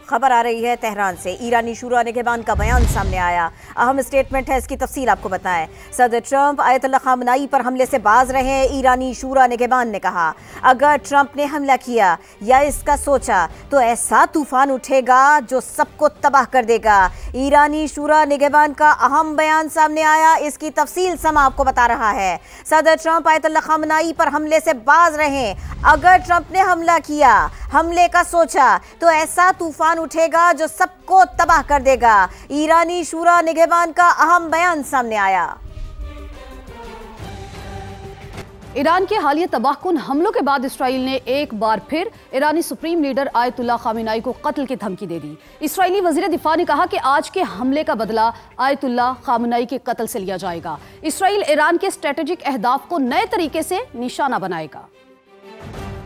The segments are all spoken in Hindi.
खबर आ रही है तेहरान से। ईरानी शूरा निगहबान का बयान सामने आया। अहम स्टेटमेंट है, इसकी तफसील आपको बताएं। सदर ट्रंप आयतुल्लाह खामनाई पर हमले से बाज रहे। ईरानी शूरा निगहबान ने कहा, अगर ट्रंप ने हमला किया या इसका सोचा तो ऐसा तूफान उठेगा जो सबको तबाह कर देगा। ईरानी शूरा निगहबान का अहम बयान सामने आया, इसकी तफसील समा आपको बता रहा है। सदर ट्रंप आयतुल्लाह खामनाई पर हमले से बाज रहे। अगर ट्रंप ने हमला किया, हमले का सोचा तो ऐसा तूफान उठेगा जो सबको तबाह कर देगा। ईरानी शूरा निगहबान का अहम बयान सामने आया। ईरान के हालिया तबाहकुन हमलों के बाद इसराइल ने एक बार फिर ईरानी सुप्रीम लीडर आयतुल्लाह खामेनेई को कत्ल की धमकी दे दी। इसराइली वजीर दिफा ने कहा कि आज के हमले का बदला आयतुल्लाह खामेनेई के कत्ल से लिया जाएगा। इसराइल ईरान के स्ट्रेटेजिक अहदाफ को नए तरीके से निशाना बनाएगा।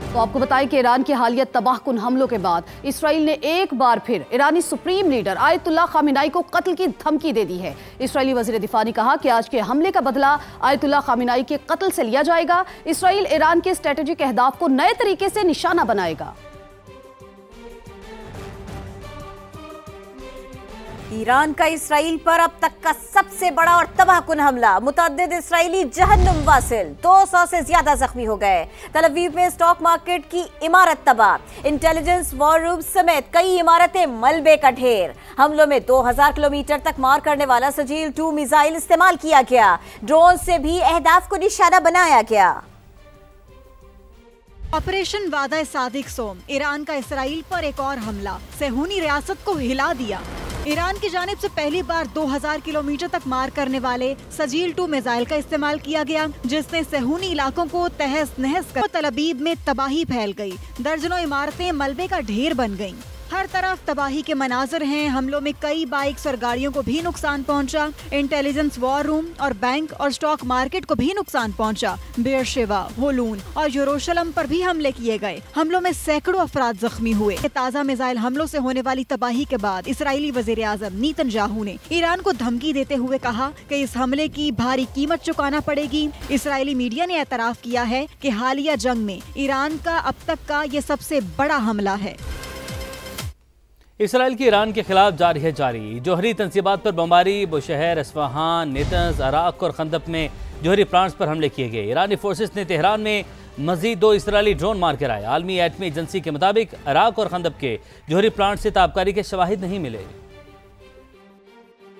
तो आपको बताएं कि ईरान के हालिया तबाहकुन हमलों के बाद इसराइल ने एक बार फिर ईरानी सुप्रीम लीडर आयतुल्लाह खामेनेई को कत्ल की धमकी दे दी है। इसराइली वजीर दिफा ने कहा कि आज के हमले का बदला आयतुल्लाह खामेनेई के कत्ल से लिया जाएगा। इसराइल ईरान के स्ट्रेटेजिक अहदाफ को नए तरीके से निशाना बनाएगा। ईरान का इसराइल पर अब तक का सबसे बड़ा और तबाहकुन हमला। मुतअद्दिद इसराइली जहन्नुम वासिल, 200 से ज्यादा जख्मी हो गए। तल अवीव में स्टॉक मार्केट की इमारत तबाह। इंटेलिजेंस वॉर रूम समेत कई इमारतें मलबे का ढेर। हमलों में 2000 किलोमीटर तक मार करने वाला सजील 2 मिसाइल इस्तेमाल किया गया। ड्रोन से भी अहदाफ को निशाना बनाया गया। ऑपरेशन वादा सादिक सोम, ईरान का इसराइल पर एक और हमला सेहूनी रियासत को हिला दिया। ईरान की जानिब से पहली बार 2000 किलोमीटर तक मार करने वाले सजील 2 मिसाइल का इस्तेमाल किया गया, जिसने सेहूनी इलाकों को तहस नहस कर तल अवीव में तबाही फैल गई। दर्जनों इमारतें मलबे का ढेर बन गईं। हर तरफ तबाही के मनाजर हैं। हमलों में कई बाइक्स और गाड़ियों को भी नुकसान पहुंचा। इंटेलिजेंस वॉर रूम और बैंक और स्टॉक मार्केट को भी नुकसान पहुंचा। बेरशेवा, होलून और यरूशलेम पर भी हमले किए गए। हमलों में सैकड़ों अफराद जख्मी हुए। ताज़ा मिसाइल हमलों से होने वाली तबाही के बाद इसराइली वजीर आज़म नेतन्याहू ने ईरान को धमकी देते हुए कहा कि इस हमले की भारी कीमत चुकाना पड़ेगी। इसराइली मीडिया ने एतराफ किया है कि हालिया जंग में ईरान का अब तक का ये सबसे बड़ा हमला है। इसराइल की ईरान के खिलाफ जारी जोहरी तंसीबात पर बमबारी। बुशहर, अस्फहान, नेतन्ज, अराक और खंदक में जोहरी प्लांट्स पर हमले किए गए। ईरानी फोर्सेस ने तेहरान में मजीद 2 इसराइली ड्रोन मार गिराए। आलमी एटमी एजेंसी के मुताबिक अराक और खंदक के जोहरी प्लांट से ताबकारी के शवाहिद नहीं मिले।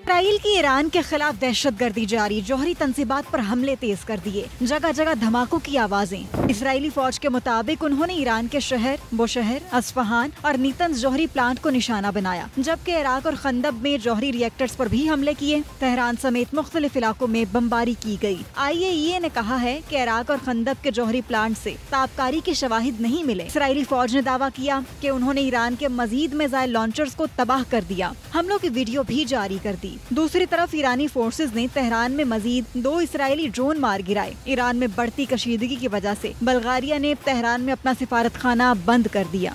इसराइल की ईरान के खिलाफ दहशतगर्दी जारी, जोहरी तंसीबात पर हमले तेज कर दिए। जगह जगह धमाकों की आवाजें। इसराइली फौज के मुताबिक उन्होंने ईरान के शहर बुशहर, अस्फहान और नेतन्ज जोहरी प्लांट को निशाना बनाया, जबकि इराक और खंदक में जोहरी रिएक्टर्स पर भी हमले किए। तेहरान समेत मुख्तलिफ इलाकों में बमबारी की गई। IAEA ने कहा है कि इराक और खंदक के जोहरी प्लांट से ताबकारी के शवाहिद नहीं मिले। इसराइली फौज ने दावा किया कि उन्होंने ईरान के मजीद मिसाइल लॉन्चर्स को तबाह कर दिया। हमलों की वीडियो भी जारी कर दी। दूसरी तरफ ईरानी फोर्सेज ने तेहरान में मजीद 2 इसराइली ड्रोन मार गिराए। ईरान में बढ़ती कशीदगी की वजह से बल्गारिया ने तेहरान में अपना सिफारतखाना बंद कर दिया।